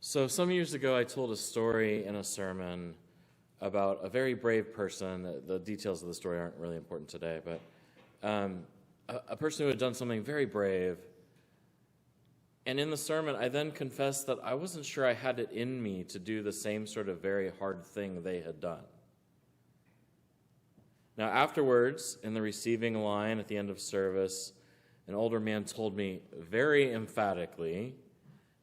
So some years ago, I told a story in a sermon about a very brave person. The details of the story aren't really important today, but a person who had done something very brave. And in the sermon, I then confessed that I wasn't sure I had it in me to do the same sort of very hard thing they had done. Now, afterwards, in the receiving line at the end of service, an older man told me very emphatically,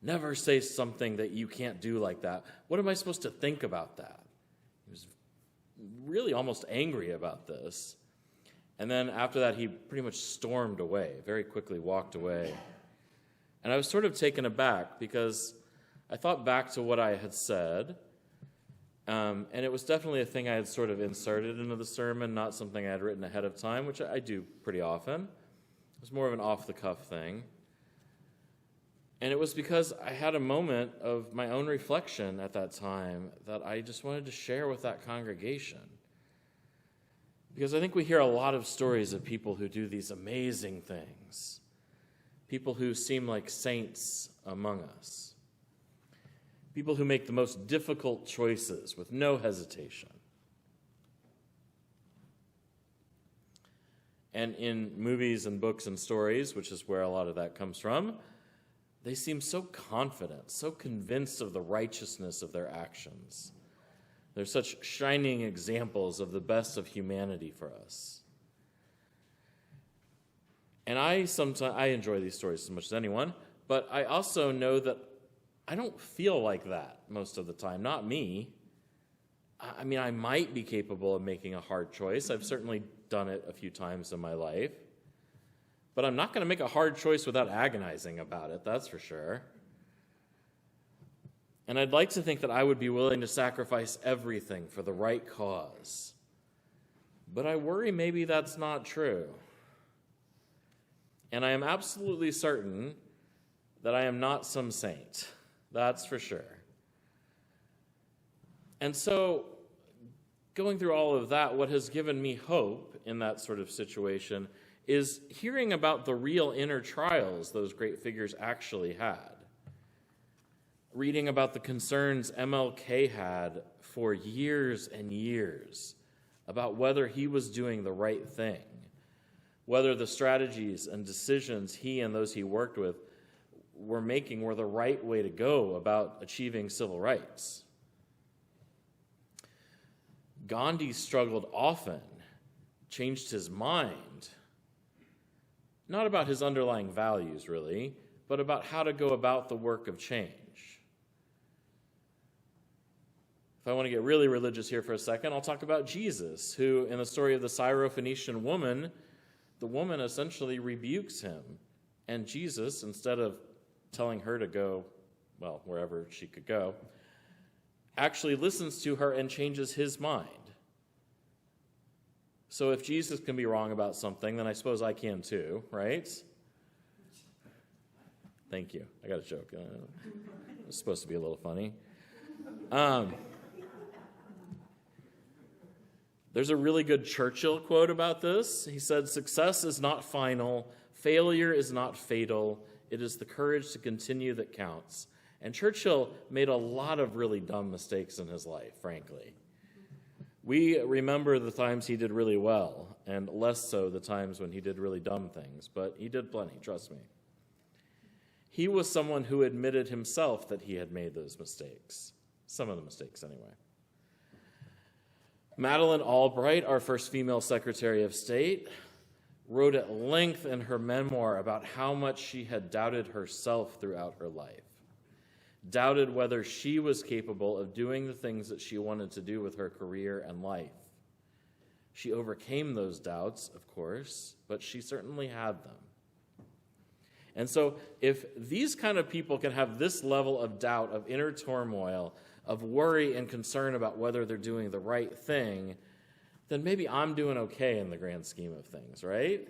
"Never say something that you can't do like that. What am I supposed to think about that?" He was really almost angry about this. And then after that, he pretty much stormed away, very quickly walked away. And I was sort of taken aback because I thought back to what I had said, and it was definitely a thing I had sort of inserted into the sermon, not something I had written ahead of time, which I do pretty often. It was more of an off-the-cuff thing. And it was because I had a moment of my own reflection at that time that I just wanted to share with that congregation. Because I think we hear a lot of stories of people who do these amazing things, people who seem like saints among us, people who make the most difficult choices with no hesitation. And in movies and books and stories, which is where a lot of that comes from, they seem so confident, so convinced of the righteousness of their actions. They're such shining examples of the best of humanity for us. And I enjoy these stories as much as anyone, but I also know that I don't feel like that most of the time, not me. I mean, I might be capable of making a hard choice. I've certainly done it a few times in my life. But I'm not going to make a hard choice without agonizing about it, that's for sure. And I'd like to think that I would be willing to sacrifice everything for the right cause. But I worry maybe that's not true. And I am absolutely certain that I am not some saint. That's for sure. And so, going through all of that, what has given me hope in that sort of situation is hearing about the real inner trials those great figures actually had. Reading about the concerns MLK had for years and years about whether he was doing the right thing, whether the strategies and decisions he and those he worked with were making were the right way to go about achieving civil rights. Gandhi struggled often, changed his mind, not about his underlying values, really, but about how to go about the work of change. If I want to get really religious here for a second, I'll talk about Jesus, who, in the story of the Syrophoenician woman, the woman essentially rebukes him. And Jesus, instead of telling her to go, well, wherever she could go, actually listens to her and changes his mind. So if Jesus can be wrong about something, then I suppose I can too, right? Thank you. I got a joke. It's supposed to be a little funny. There's a really good Churchill quote about this. He said, "Success is not final. Failure is not fatal. It is the courage to continue that counts." And Churchill made a lot of really dumb mistakes in his life, frankly. We remember the times he did really well, and less so the times when he did really dumb things, but he did plenty, trust me. He was someone who admitted himself that he had made those mistakes, some of the mistakes anyway. Madeleine Albright, our first female Secretary of State, wrote at length in her memoir about how much she had doubted herself throughout her life. Doubted whether she was capable of doing the things that she wanted to do with her career and life. She overcame those doubts, of course, but she certainly had them. And so if these kind of people can have this level of doubt, of inner turmoil, of worry and concern about whether they're doing the right thing, then maybe I'm doing okay in the grand scheme of things, right?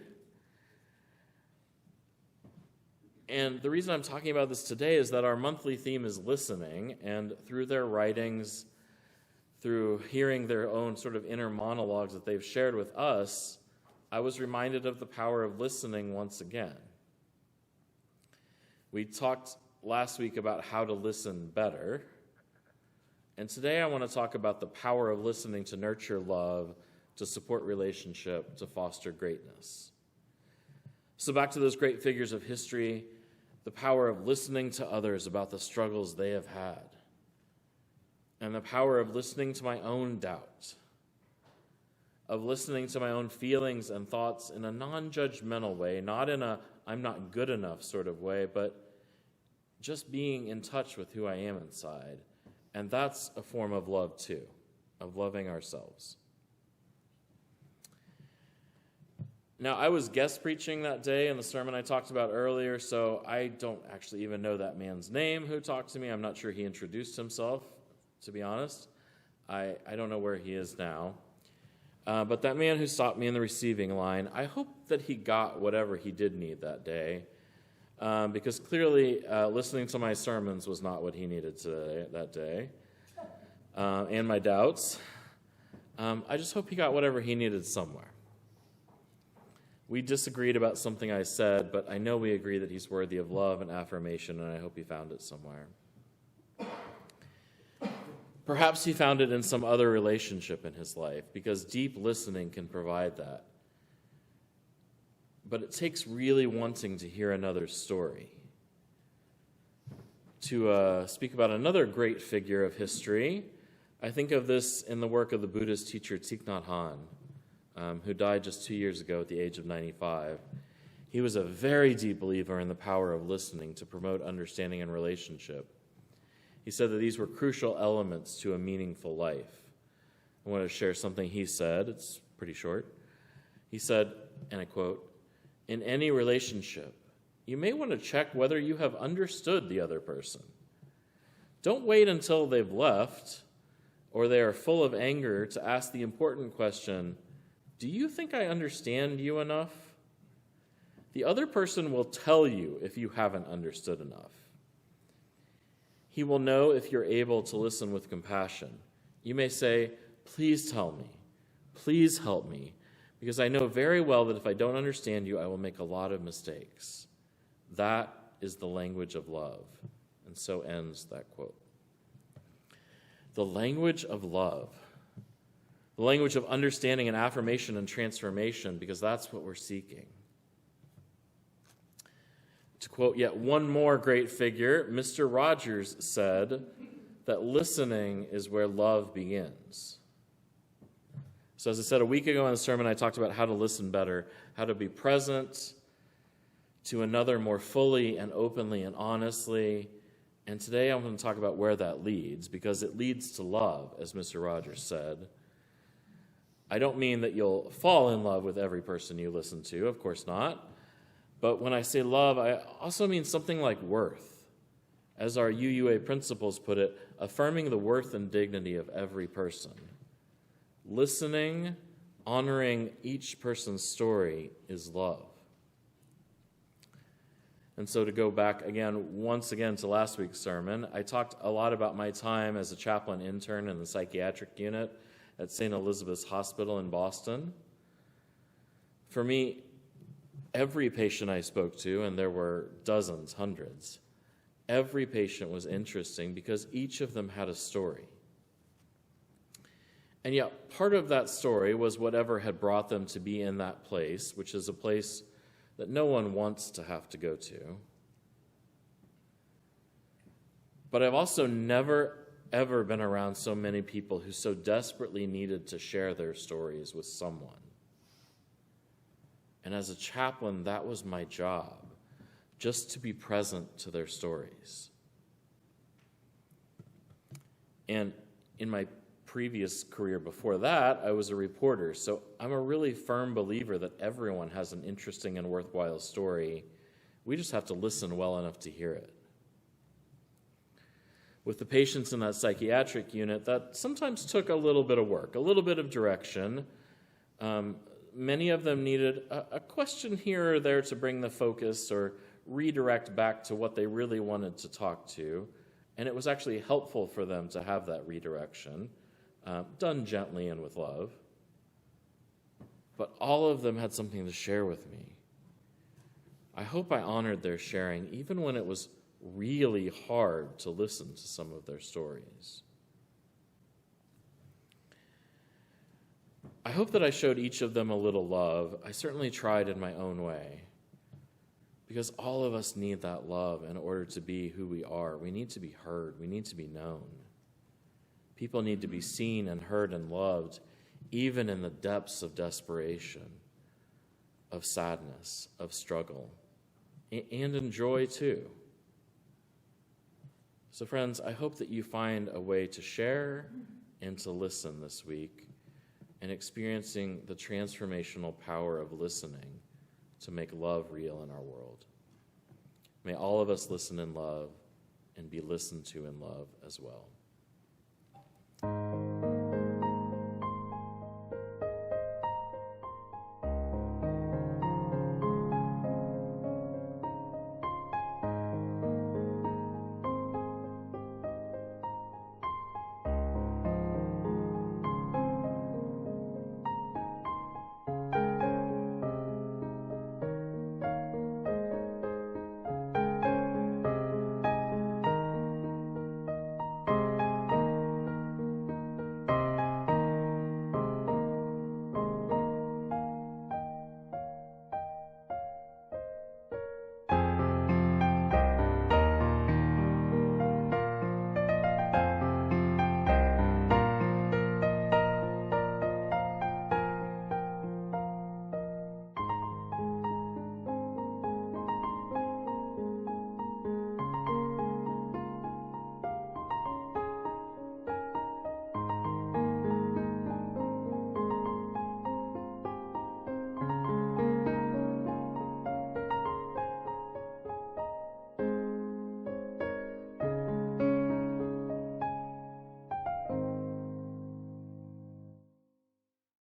And the reason I'm talking about this today is that our monthly theme is listening, and through their writings, through hearing their own sort of inner monologues that they've shared with us, I was reminded of the power of listening once again. We talked last week about how to listen better. And today I want to talk about the power of listening to nurture love, to support relationship, to foster greatness. So back to those great figures of history, the power of listening to others about the struggles they have had, and the power of listening to my own doubt, of listening to my own feelings and thoughts in a non-judgmental way, not in a I'm not good enough sort of way, but just being in touch with who I am inside. And that's a form of love too, of loving ourselves. Now, I was guest preaching that day in the sermon I talked about earlier, so I don't actually even know that man's name who talked to me. I'm not sure he introduced himself, to be honest. I don't know where he is now. But that man who stopped me in the receiving line, I hope that he got whatever he did need that day, because clearly listening to my sermons was not what he needed that day, and my doubts. I just hope he got whatever he needed somewhere. We disagreed about something I said, but I know we agree that he's worthy of love and affirmation, and I hope he found it somewhere. Perhaps he found it in some other relationship in his life, because deep listening can provide that. But it takes really wanting to hear another story. To speak about another great figure of history, I think of this in the work of the Buddhist teacher Thich Nhat Hanh, who died just 2 years ago at the age of 95. He was a very deep believer in the power of listening to promote understanding and relationship. He said that these were crucial elements to a meaningful life. I want to share something he said. It's pretty short. He said, and I quote, "In any relationship, you may want to check whether you have understood the other person. Don't wait until they've left or they are full of anger to ask the important question, do you think I understand you enough? The other person will tell you if you haven't understood enough. He will know if you're able to listen with compassion. You may say, please tell me, please help me, because I know very well that if I don't understand you, I will make a lot of mistakes. That is the language of love." And so ends that quote. The language of love. The language of understanding and affirmation and transformation, because that's what we're seeking. To quote yet one more great figure, Mr. Rogers said that listening is where love begins. So as I said a week ago in the sermon, I talked about how to listen better, how to be present to another more fully and openly and honestly. And today I'm going to talk about where that leads, because it leads to love, as Mr. Rogers said. I don't mean that you'll fall in love with every person you listen to, of course not. But when I say love, I also mean something like worth. As our UUA principles put it, affirming the worth and dignity of every person. Listening, honoring each person's story is love. And so to go back once again to last week's sermon, I talked a lot about my time as a chaplain intern in the psychiatric unit at St. Elizabeth's Hospital in Boston. For me, every patient I spoke to, and there were dozens, hundreds, every patient was interesting because each of them had a story. And yet part of that story was whatever had brought them to be in that place, which is a place that no one wants to have to go to. But I've also never, ever been around so many people who so desperately needed to share their stories with someone. And as a chaplain, that was my job, just to be present to their stories. And in my previous career before that, I was a reporter, so I'm a really firm believer that everyone has an interesting and worthwhile story. We just have to listen well enough to hear it. With the patients in that psychiatric unit, that sometimes took a little bit of work, a little bit of direction. Many of them needed a question here or there to bring the focus or redirect back to what they really wanted to talk to. And it was actually helpful for them to have that redirection, done gently and with love. But all of them had something to share with me. I hope I honored their sharing, even when it was really hard to listen to some of their stories. I hope that I showed each of them a little love. I certainly tried in my own way, because all of us need that love in order to be who we are. We need to be heard. We need to be known. People need to be seen and heard and loved, even in the depths of desperation, of sadness, of struggle, and in joy too. So friends, I hope that you find a way to share and to listen this week, and experiencing the transformational power of listening to make love real in our world. May all of us listen in love and be listened to in love as well.